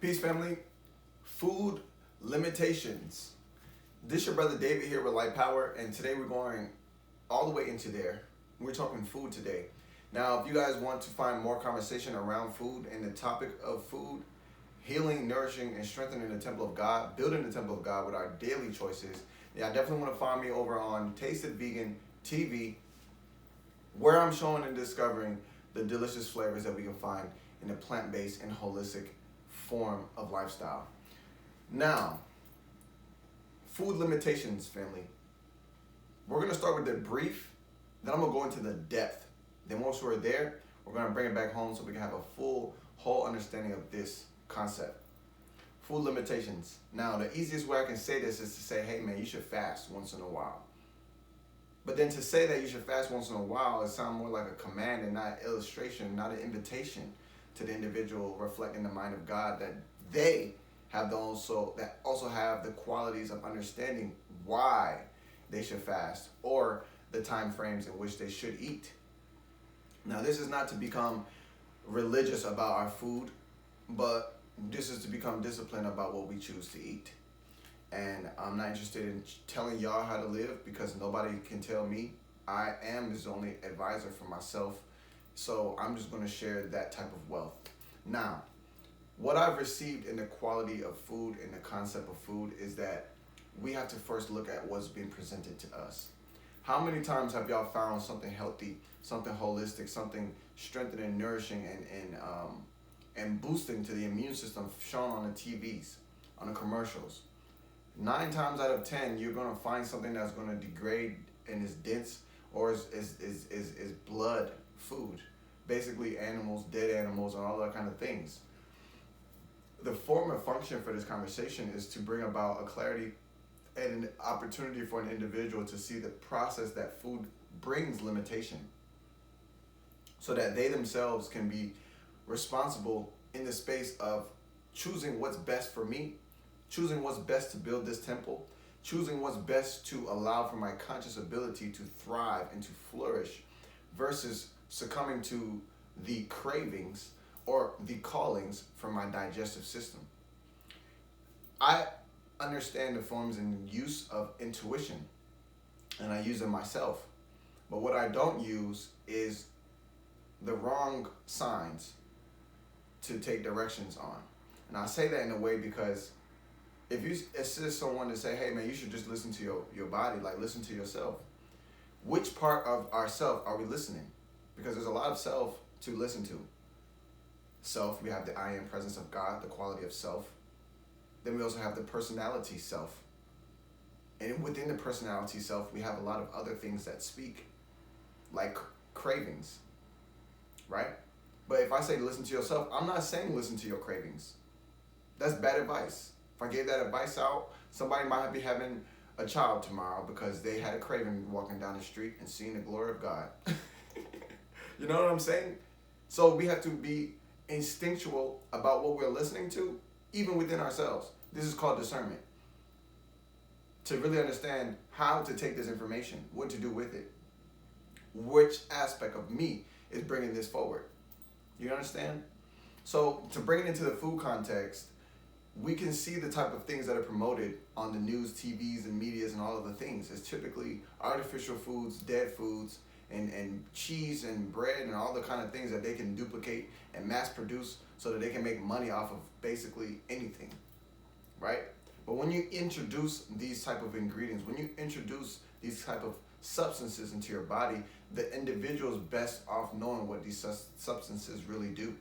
Peace, family. Food limitations. This your brother David here with Light Power, and today we're going all the way into there. We're talking food today. Now, if you guys want to find more conversation around food and the topic of food, healing, nourishing, and strengthening the temple of God, building the temple of God with our daily choices, yeah, I definitely want to find me over on Tasted Vegan TV, where I'm showing and discovering the delicious flavors that we can find in a plant-based and holistic form of lifestyle. Now, food limitations, family. We're going to start with the brief, then I'm going to go into the depth. Then once we're there, we're going to bring it back home so we can have a whole understanding of this concept. Food limitations. Now, the easiest way I can say this is to say, hey man, you should fast once in a while. But then to say that you should fast once in a while, it sounds more like a command and not an illustration, not an invitation to the individual reflecting the mind of God, that they have also have the qualities of understanding why they should fast or the time frames in which they should eat. Now, this is not to become religious about our food, but this is to become disciplined about what we choose to eat. And I'm not interested in telling y'all how to live because nobody can tell me. I am his only advisor for myself. So I'm just going to share that type of wealth. Now, what I've received in the quality of food and the concept of food is that we have to first look at what's being presented to us. How many times have y'all found something healthy, something holistic, something strengthening, nourishing, and boosting to the immune system shown on the TVs, on the commercials? 9 times out of 10, you're gonna find something that's gonna degrade and is dense or is blood food. Basically animals, dead animals, and all that kind of things. The form and function for this conversation is to bring about a clarity and an opportunity for an individual to see the process that food brings limitation, so that they themselves can be responsible in the space of choosing what's best for me, choosing what's best to build this temple, choosing what's best to allow for my conscious ability to thrive and to flourish, versus succumbing to the cravings or the callings from my digestive system. I understand the forms and use of intuition, and I use it myself. But what I don't use is the wrong signs to take directions on. And I say that in a way because if you assist someone to say, hey man, you should just listen to your body, like listen to yourself. Which part of ourself are we listening? Because there's a lot of self to listen to. Self, we have the I am presence of God, the quality of self. Then we also have the personality self. And within the personality self, we have a lot of other things that speak, like cravings, right? But if I say listen to yourself, I'm not saying listen to your cravings. That's bad advice. If I gave that advice out, somebody might be having a child tomorrow because they had a craving walking down the street and seeing the glory of God. You know what I'm saying? So we have to be instinctual about what we're listening to, even within ourselves. This is called discernment. To really understand how to take this information, what to do with it, which aspect of me is bringing this forward. You understand? So to bring it into the food context, we can see the type of things that are promoted on the news, TVs, and medias and all of the things. It's typically artificial foods, dead foods, and cheese and bread and all the kind of things that they can duplicate and mass produce so that they can make money off of basically anything, right? But when you introduce these type of ingredients, when you introduce these type of substances into your body, the individual is best off knowing what these substances really do.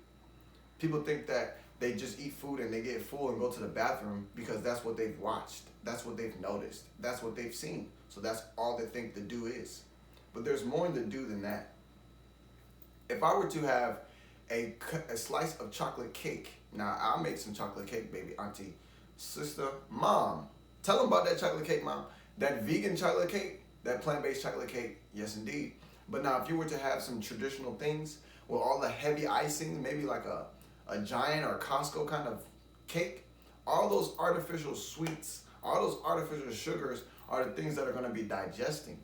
People think that they just eat food and they get full and go to the bathroom because that's what they've watched, that's what they've noticed, that's what they've seen. So that's all they think the do is. But there's more in the do than that. If I were to have a slice of chocolate cake, now I'll make some chocolate cake, baby, auntie, sister, mom. Tell them about that chocolate cake, mom. That vegan chocolate cake, that plant-based chocolate cake, yes indeed. But now if you were to have some traditional things with all the heavy icing, maybe like a Giant or Costco kind of cake, all those artificial sweets, all those artificial sugars are the things that are going to be digesting.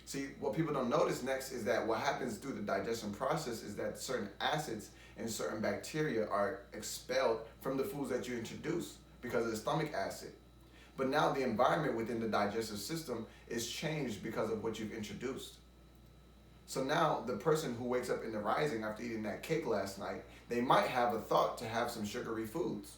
See, what people don't notice next is that what happens through the digestion process is that certain acids and certain bacteria are expelled from the foods that you introduce because of the stomach acid. But now the environment within the digestive system is changed because of what you've introduced. So now the person who wakes up in the rising after eating that cake last night, they might have a thought to have some sugary foods.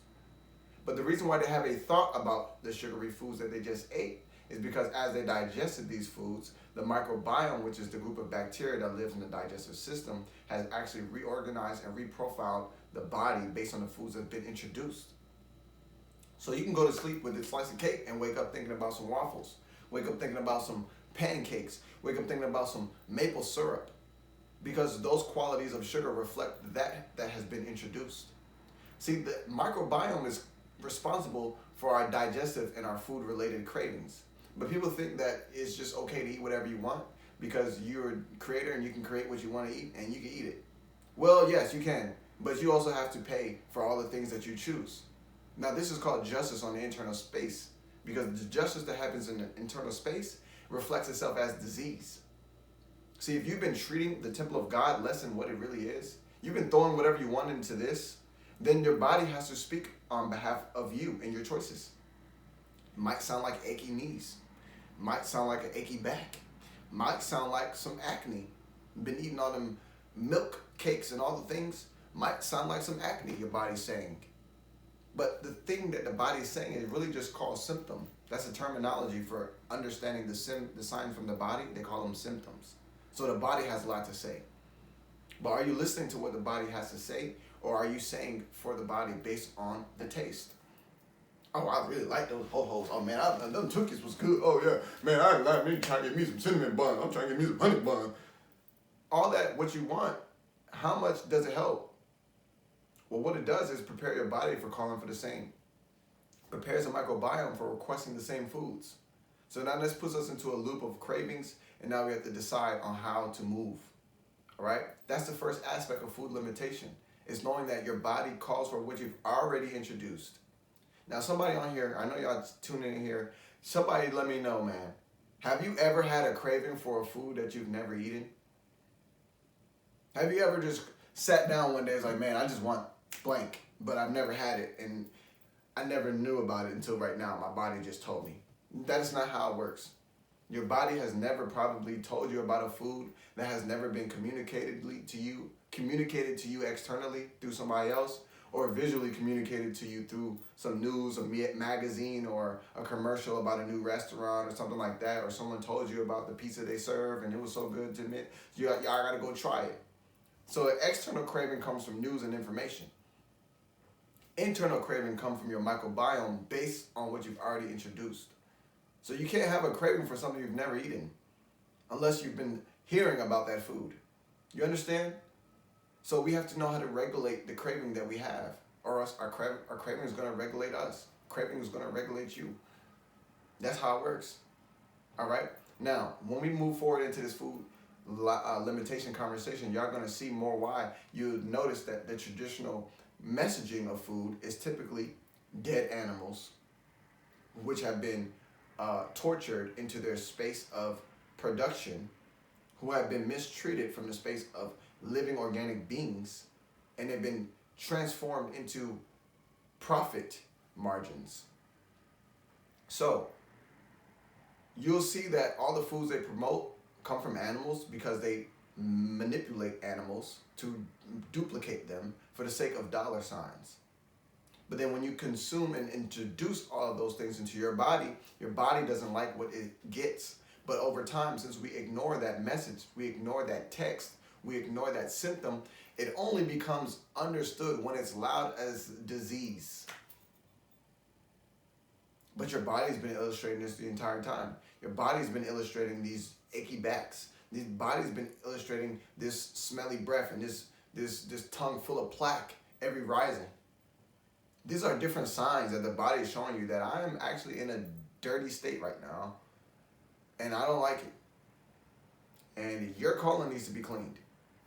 But the reason why they have a thought about the sugary foods that they just ate is because as they digested these foods, the microbiome, which is the group of bacteria that lives in the digestive system, has actually reorganized and reprofiled the body based on the foods that have been introduced. So you can go to sleep with a slice of cake and wake up thinking about some waffles, wake up thinking about some pancakes, wake up thinking about some maple syrup, because those qualities of sugar reflect that has been introduced. See, the microbiome is responsible for our digestive and our food related cravings. But people think that it's just okay to eat whatever you want because you're a creator and you can create what you want to eat and you can eat it. Well, yes, you can, but you also have to pay for all the things that you choose. Now, this is called justice on the internal space, because the justice that happens in the internal space reflects itself as disease. See, if you've been treating the temple of God less than what it really is, you've been throwing whatever you want into this, then your body has to speak on behalf of you and your choices. It might sound like achy knees, might sound like an achy back, might sound like some acne. Been eating all them milk cakes and all the things, might sound like some acne your body's saying. But the thing that the body's saying is really just called symptom. That's a terminology for understanding the signs from the body. They call them symptoms. So the body has a lot to say. But are you listening to what the body has to say, or are you saying for the body based on the taste? Oh, I really like those ho-hos. Oh, man, them cookies was good. Oh, yeah. Man, I like me trying to get me some cinnamon bun. I'm trying to get me some honey bun. All that, what you want, how much does it help? Well, what it does is prepare your body for calling for the same. Prepares the microbiome for requesting the same foods. So now this puts us into a loop of cravings, and now we have to decide on how to move. All right? That's the first aspect of food limitation. It's knowing that your body calls for what you've already introduced. Now, somebody on here, I know y'all tuning in here, somebody let me know, man. Have you ever had a craving for a food that you've never eaten? Have you ever just sat down one day and was like, man, I just want blank, but I've never had it, and I never knew about it until right now. My body just told me. That is not how it works. Your body has never probably told you about a food that has never been communicated to you externally through somebody else, or visually communicated to you through some news, a magazine, or a commercial about a new restaurant or something like that, or someone told you about the pizza they serve and it was so good to admit, y'all gotta go try it. So an external craving comes from news and information. Internal craving comes from your microbiome based on what you've already introduced. So you can't have a craving for something you've never eaten unless you've been hearing about that food. You understand? So we have to know how to regulate the craving that we have, or else our craving is going to regulate us. Craving is going to regulate you. That's how it works. All right? Now, when we move forward into this food limitation conversation, y'all going to see more why. You notice that the traditional messaging of food is typically dead animals, which have been tortured into their space of production, who have been mistreated from the space of living organic beings, and they've been transformed into profit margins. So you'll see that all the foods they promote come from animals because they manipulate animals to duplicate them for the sake of dollar signs. But then when you consume and introduce all of those things into your body doesn't like what it gets. But over time, since we ignore that message, we ignore that text, we ignore that symptom, it only becomes understood when it's loud as disease. But your body's been illustrating this the entire time. Your body's been illustrating these achy backs. Your body's been illustrating this smelly breath and this tongue full of plaque every rising. These are different signs that the body is showing you that I am actually in a dirty state right now, and I don't like it. And your colon needs to be cleaned.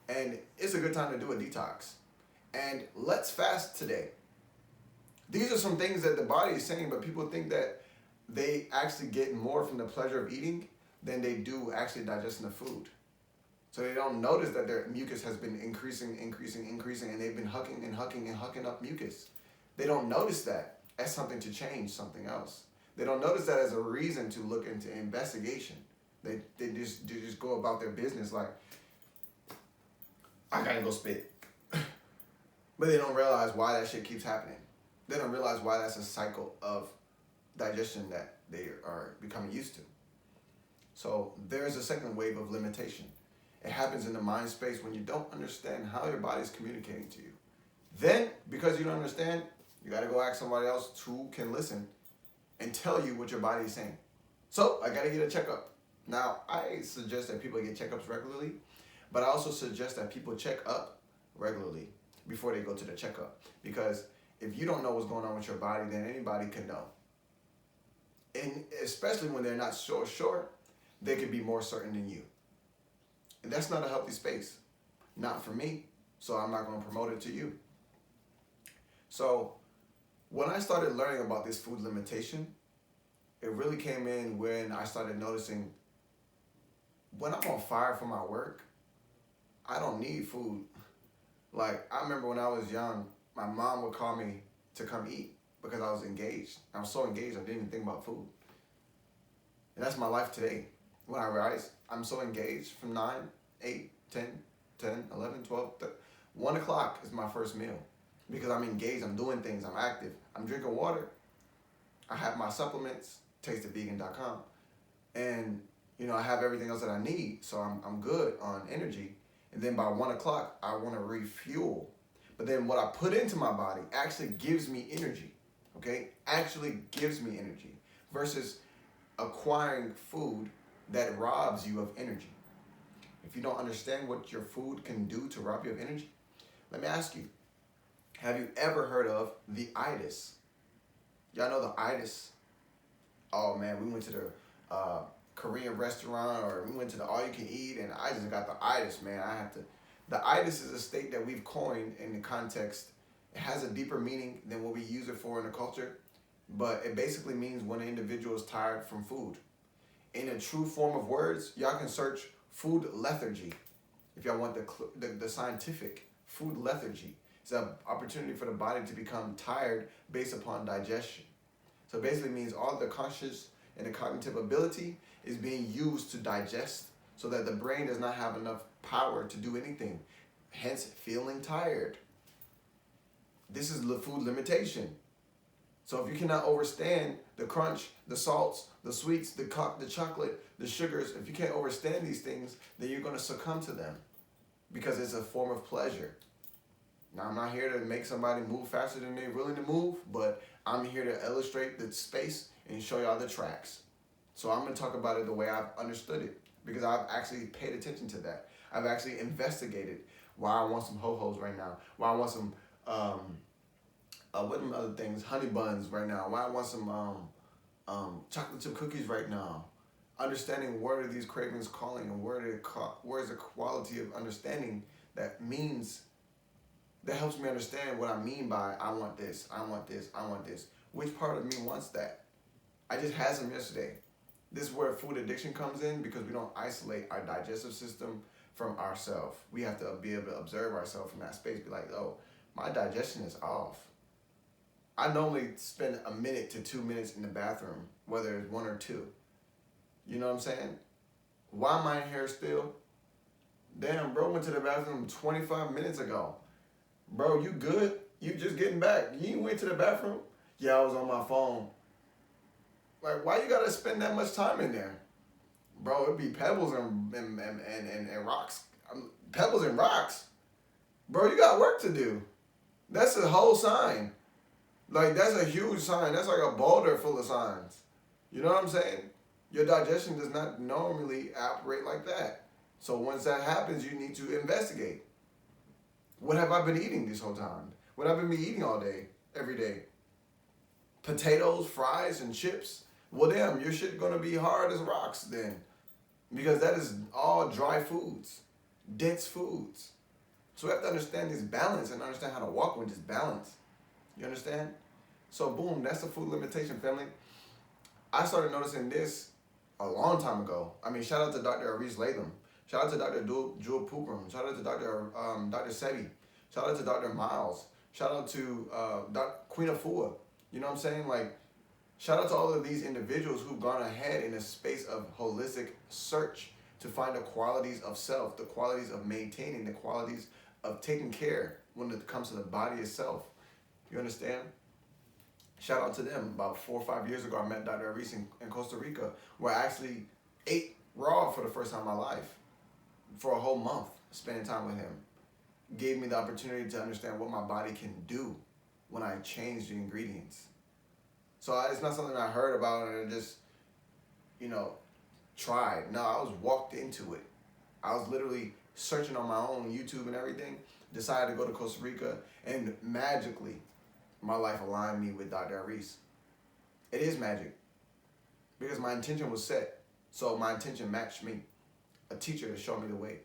And it's a good time to do a detox. And let's fast today. These are some things that the body is saying, but people think that they actually get more from the pleasure of eating than they do actually digesting the food. So they don't notice that their mucus has been increasing, and they've been hucking up mucus. They don't notice that as something to change something else. They don't notice that as a reason to look into investigation. They just go about their business like, I gotta go spit. But they don't realize why that shit keeps happening. They don't realize why that's a cycle of digestion that they are becoming used to. So there's a second wave of limitation. It happens in the mind space when you don't understand how your body's communicating to you. Then, because you don't understand, you gotta go ask somebody else who can listen and tell you what your body is saying. So I gotta get a checkup. Now, I suggest that people get checkups regularly, but I also suggest that people check up regularly before they go to the checkup. Because if you don't know what's going on with your body, then anybody can know. And especially when they're not so sure, they can be more certain than you. And that's not a healthy space. Not for me. So I'm not going to promote it to you. So when I started learning about this food limitation, it really came in when I started noticing when I'm on fire for my work, I don't need food. Like, I remember when I was young, my mom would call me to come eat because I was engaged. I was so engaged, I didn't even think about food. And that's my life today. When I rise, I'm so engaged from 9, 8, 10, 11, 12, 13. 1 o'clock is my first meal because I'm engaged, I'm doing things, I'm active, I'm drinking water. I have my supplements, tasteofvegan.com, and I have everything else that I need, so I'm good on energy. And then by 1 o'clock, I want to refuel. But then what I put into my body actually gives me energy, okay? Actually gives me energy versus acquiring food that robs you of energy. If you don't understand what your food can do to rob you of energy, let me ask you, have you ever heard of the itis? Y'all know the itis? Oh man, we went to the Korean restaurant or we went to the all-you-can-eat and I just got the itis, man. The itis is a state that we've coined in the context. It has a deeper meaning than what we use it for in the culture, but it basically means when an individual is tired from food. In a true form of words, y'all can search food lethargy. If y'all want the scientific food lethargy, it's an opportunity for the body to become tired based upon digestion. So it basically means all the conscious and the cognitive ability is being used to digest so that the brain does not have enough power to do anything, hence feeling tired. This is the food limitation. So if you cannot understand the crunch, the salts, the sweets, the chocolate, the sugars, if you can't understand these things, then you're going to succumb to them because it's a form of pleasure. Now, I'm not here to make somebody move faster than they're willing to move, but I'm here to illustrate the space and show y'all the tracks. So I'm going to talk about it the way I've understood it because I've actually paid attention to that. I've actually investigated why I want some ho-hos right now, why I want some what are them other things? Honey buns right now. Why I want some chocolate chip cookies right now. Understanding what are these cravings calling and where's the quality of understanding that helps me understand what I mean by I want this, I want this, I want this. Which part of me wants that? I just had some yesterday. This is where food addiction comes in because we don't isolate our digestive system from ourselves. We have to be able to observe ourselves from that space. Be like, oh, my digestion is off. I normally spend a minute to 2 minutes in the bathroom, whether it's 1 or 2. You know what I'm saying? Why am I in here still? Damn, bro, went to the bathroom 25 minutes ago. Bro, you good? You just getting back. You went to the bathroom? Yeah, I was on my phone. Like, why you gotta spend that much time in there? Bro, it'd be pebbles and rocks. Pebbles and rocks. Bro, you got work to do. That's a whole sign. Like, that's a huge sign. That's like a boulder full of signs. You know what I'm saying? Your digestion does not normally operate like that. So once that happens, you need to investigate. What have I been eating this whole time? What have I been eating all day, every day? Potatoes, fries, and chips? Well, damn, your shit gonna be hard as rocks then. Because that is all dry foods, dense foods. So we have to understand this balance and understand how to walk with this balance. You understand? So boom, that's the food limitation, family. I started noticing this a long time ago. I mean, shout out to Dr. Aris Latham. Shout out to Dr. Jewel Pookrum. Shout out to Dr. Sebi. Shout out to Dr. Miles. Shout out to Queen Afua. You know what I'm saying? Like, shout out to all of these individuals who've gone ahead in a space of holistic search to find the qualities of self, the qualities of maintaining, the qualities of taking care when it comes to the body itself. You understand? Shout out to them. About 4 or 5 years ago, I met Dr. Aris in Costa Rica, where I actually ate raw for the first time in my life for a whole month, spending time with him. Gave me the opportunity to understand what my body can do when I change the ingredients. So it's not something I heard about and I just, tried. No, I was walked into it. I was literally searching on my own YouTube and everything, decided to go to Costa Rica, and magically, my life aligned me with Dr. Aris. It is magic because my intention was set. So my intention matched me. A teacher to show me the way.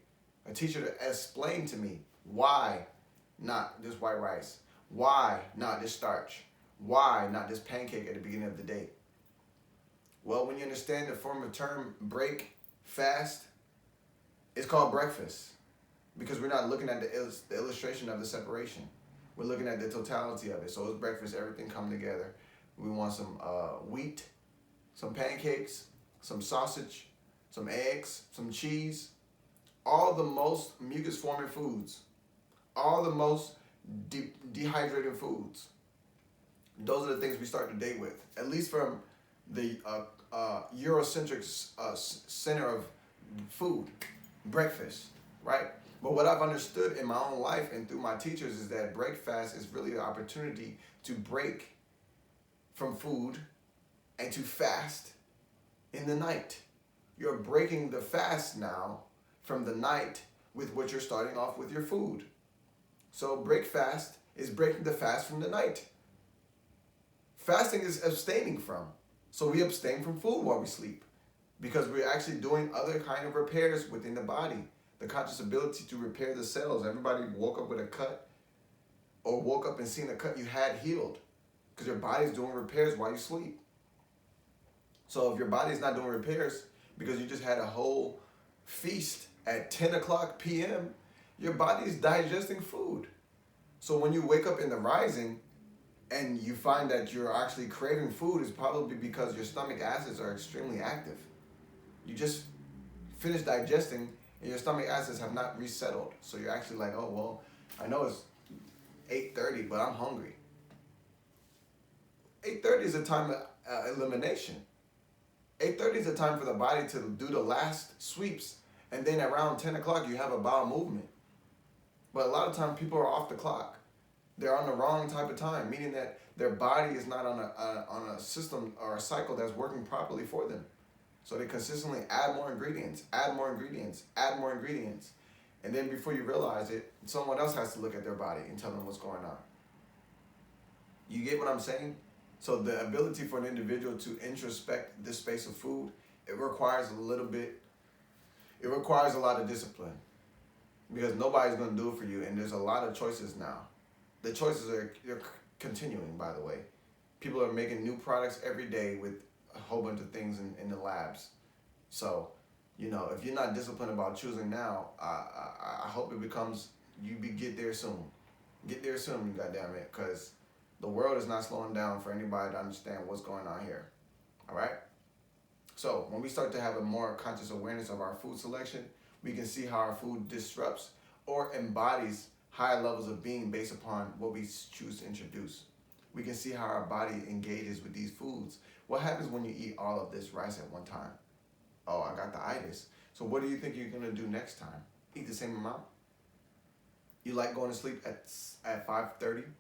A teacher to explain to me why not this white rice? Why not this starch? Why not this pancake at the beginning of the day? Well, when you understand the form of term break, fast, it's called breakfast because we're not looking at the illustration of the separation. We're looking at the totality of it. So it's breakfast, everything come together. We want some wheat, some pancakes, some sausage, some eggs, some cheese, all the most mucus-forming foods, all the most dehydrated foods. Those are the things we start the day with, at least from the Eurocentric center of food, breakfast, right? But what I've understood in my own life and through my teachers is that breakfast is really the opportunity to break from food and to fast in the night. You're breaking the fast now from the night with what you're starting off with your food. So break fast is breaking the fast from the night. Fasting is abstaining from. So we abstain from food while we sleep because we're actually doing other kind of repairs within the body. The conscious ability to repair the cells. Everybody woke up with a cut or woke up and seen a cut you had healed because your body's doing repairs while you sleep. So if your body's not doing repairs because you just had a whole feast at 10 o'clock p.m., your body's digesting food. So when you wake up in the rising and you find that you're actually craving food, it's probably because your stomach acids are extremely active. You just finished digesting and your stomach acids have not resettled. So you're actually like, oh, well, I know it's 8:30, but I'm hungry. 8:30 is a time of elimination. 8:30 is a time for the body to do the last sweeps. And then around 10 o'clock, you have a bowel movement. But a lot of times people are off the clock. They're on the wrong type of time, meaning that their body is not on a system or a cycle that's working properly for them. So they consistently add more ingredients, add more ingredients, add more ingredients. And then before you realize it, someone else has to look at their body and tell them what's going on. You get what I'm saying? So the ability for an individual to introspect this space of food, it requires a lot of discipline because nobody's going to do it for you. And there's a lot of choices now. The choices they're continuing, by the way. People are making new products every day with a whole bunch of things in the labs. So, if you're not disciplined about choosing now, I hope it becomes, get there soon. Get there soon, goddammit, because the world is not slowing down for anybody to understand what's going on here. All right? So when we start to have a more conscious awareness of our food selection, we can see how our food disrupts or embodies higher levels of being based upon what we choose to introduce. We can see how our body engages with these foods. What happens when you eat all of this rice at one time? Oh, I got the itis. So what do you think you're going to do next time? Eat the same amount? You like going to sleep at 5:30?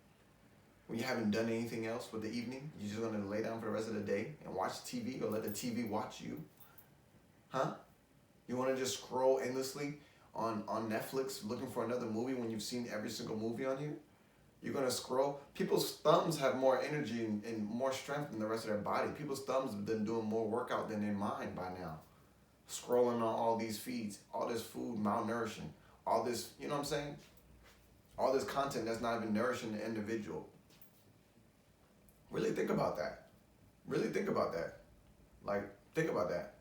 When you haven't done anything else for the evening, you're just going to lay down for the rest of the day and watch TV or let the TV watch you? Huh? You want to just scroll endlessly on Netflix looking for another movie when you've seen every single movie on here? You're going to scroll. People's thumbs have more energy and more strength than the rest of their body. People's thumbs have been doing more workout than their mind by now. Scrolling on all these feeds, all this food, malnourishing, all this, you know what I'm saying? All this content that's not even nourishing the individual. Really think about that. Really think about that. Think about that.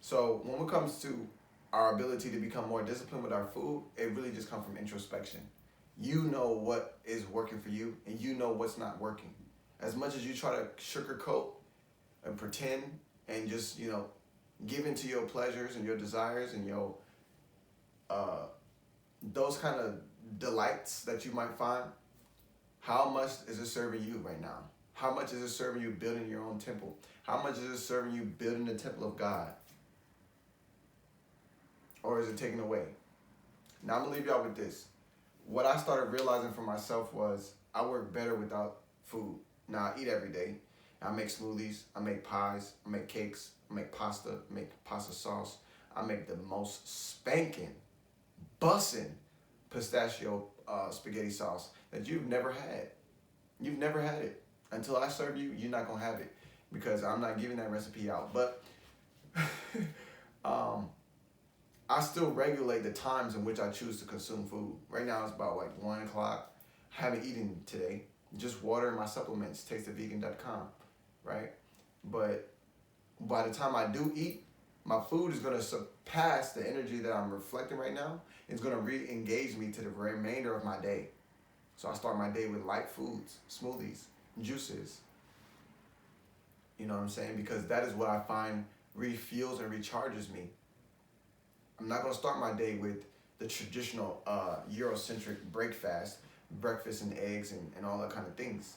So when it comes to our ability to become more disciplined with our food, it really just comes from introspection. You know what is working for you, and you know what's not working. As much as you try to sugarcoat and pretend and just, give into your pleasures and your desires and your those kind of delights that you might find, how much is it serving you right now? How much is it serving you building your own temple? How much is it serving you building the temple of God? Or is it taken away? Now I'm gonna leave y'all with this. What I started realizing for myself was I work better without food. Now I eat every day. I make smoothies, I make pies, I make cakes, I make pasta, I make pasta sauce. I make the most spanking, bussin' pistachio spaghetti sauce that you've never had. You've never had it. Until I serve you, you're not gonna have it because I'm not giving that recipe out. But I still regulate the times in which I choose to consume food. Right now it's about like 1 o'clock. I haven't eaten today. Just water and my supplements, tasteofvegan.com, right? But by the time I do eat, my food is gonna surpass the energy that I'm reflecting right now. It's gonna re-engage me to the remainder of my day. So I start my day with light foods, smoothies, juices. You know what I'm saying? Because that is what I find refuels and recharges me. I'm not gonna start my day with the traditional Eurocentric breakfast and eggs and all that kind of things.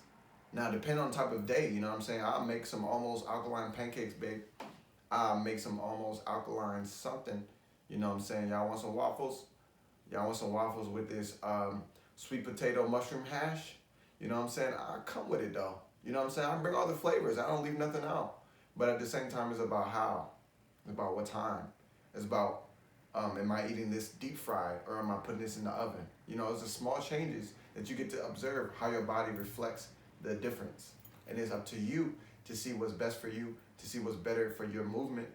Now, depending on the type of day, you know what I'm saying? I'll make some almost alkaline pancakes, babe. I'll make some almost alkaline something. You know what I'm saying? Y'all want some waffles? Y'all want some waffles with this sweet potato mushroom hash? You know what I'm saying? I come with it though. You know what I'm saying? I bring all the flavors. I don't leave nothing out. But at the same time, it's about how. It's about what time. It's about, am I eating this deep fried or am I putting this in the oven? You know, it's the small changes that you get to observe how your body reflects the difference. And it's up to you to see what's best for you, to see what's better for your movement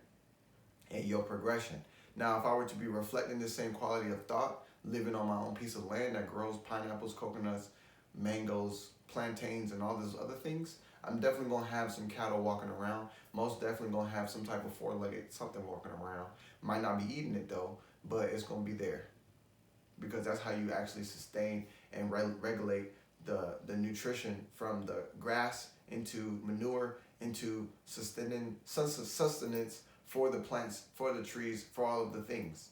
and your progression. Now, if I were to be reflecting the same quality of thought, living on my own piece of land that grows pineapples, coconuts, mangoes, plantains, and all those other things, I'm definitely gonna have some cattle walking around. Most definitely gonna have some type of four-legged something walking around. Might not be eating it though, but it's gonna be there. Because that's how you actually sustain and regulate the nutrition from the grass into manure, into sustenance for the plants, for the trees, for all of the things.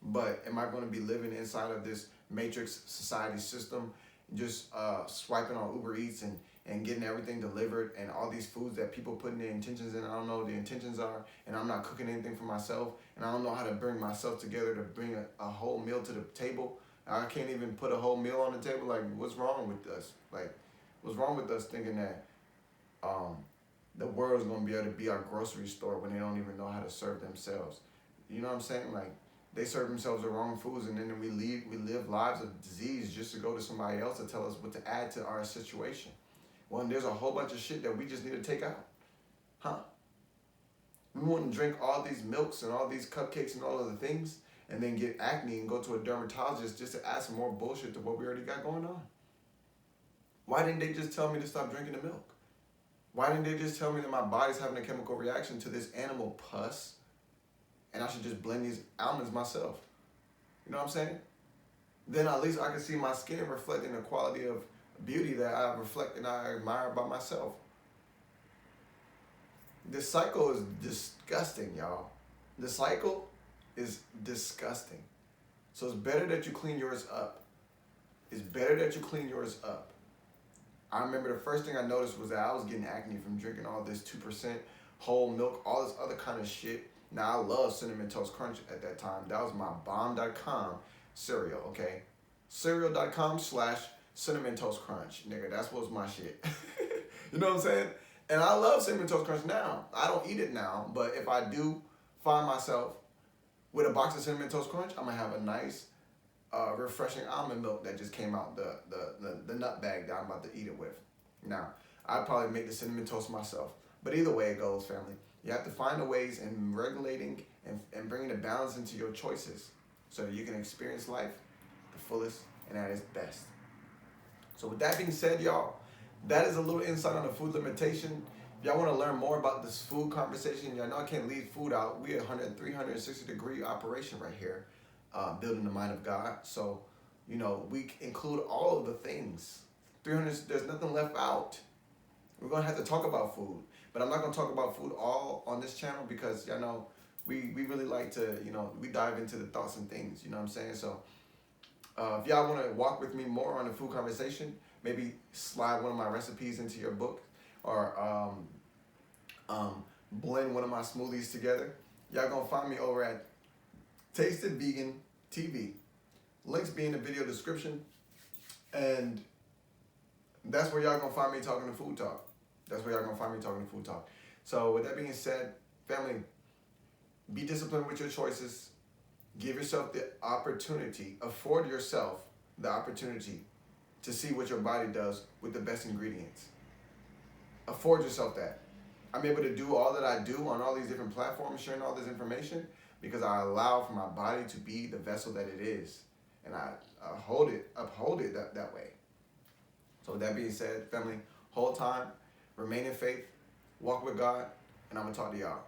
But am I going to be living inside of this matrix society system, just swiping on Uber Eats and getting everything delivered and all these foods that people putting their intentions in, I don't know what the intentions are, and I'm not cooking anything for myself, and I don't know how to bring myself together to bring a whole meal to the table. I can't even put a whole meal on the table. Like, what's wrong with us? Like, what's wrong with us thinking that the world is going to be able to be our grocery store when they don't even know how to serve themselves? You know what I'm saying? Like, they serve themselves the wrong foods, and then we live lives of disease just to go to somebody else to tell us what to add to our situation. Well, there's a whole bunch of shit that we just need to take out. Huh? We want to drink all these milks and all these cupcakes and all of the things, and then get acne and go to a dermatologist just to add some more bullshit to what we already got going on. Why didn't they just tell me to stop drinking the milk? Why didn't they just tell me that my body's having a chemical reaction to this animal pus, and I should just blend these almonds myself? You know what I'm saying? Then at least I can see my skin reflecting the quality of beauty that I reflect and I admire about myself. This cycle is disgusting, y'all. The cycle is disgusting. So it's better that you clean yours up. It's better that you clean yours up. I remember the first thing I noticed was that I was getting acne from drinking all this 2% whole milk, all this other kind of shit. Now, I love Cinnamon Toast Crunch at that time. That was my bomb.com cereal, okay? Cereal.com/Cinnamon Toast Crunch. Nigga, that's what's my shit. You know what I'm saying? And I love Cinnamon Toast Crunch now. I don't eat it now, but if I do find myself with a box of Cinnamon Toast Crunch, I'm gonna have a nice, refreshing almond milk that just came out the nut bag that I'm about to eat it with. Now, I'd probably make the cinnamon toast myself. But either way it goes, family, you have to find the ways in regulating and bringing the balance into your choices so that you can experience life the fullest and at its best. So with that being said, y'all, that is a little insight on the food limitation. If y'all want to learn more about this food conversation, y'all know I can't leave food out. We at 360-degree operation right here, building the mind of God. So, you know, we include all of the things. 300, there's nothing left out. We're going to have to talk about food. But I'm not going to talk about food all on this channel because, y'all know, we really like to, you know, we dive into the thoughts and things, you know what I'm saying? So, if y'all want to walk with me more on the food conversation, maybe slide one of my recipes into your book or blend one of my smoothies together. Y'all gonna find me over at Tasted Vegan TV. Links be in the video description. And that's where y'all gonna find me talking to food talk. That's where y'all gonna find me talking to food talk. So with that being said, family, be disciplined with your choices. Give yourself the opportunity, afford yourself the opportunity to see what your body does with the best ingredients. Afford yourself that. I'm able to do all that I do on all these different platforms, sharing all this information, because I allow for my body to be the vessel that it is. And I uphold it that way. So with that being said, family, hold time, remain in faith, walk with God, and I'm going to talk to y'all.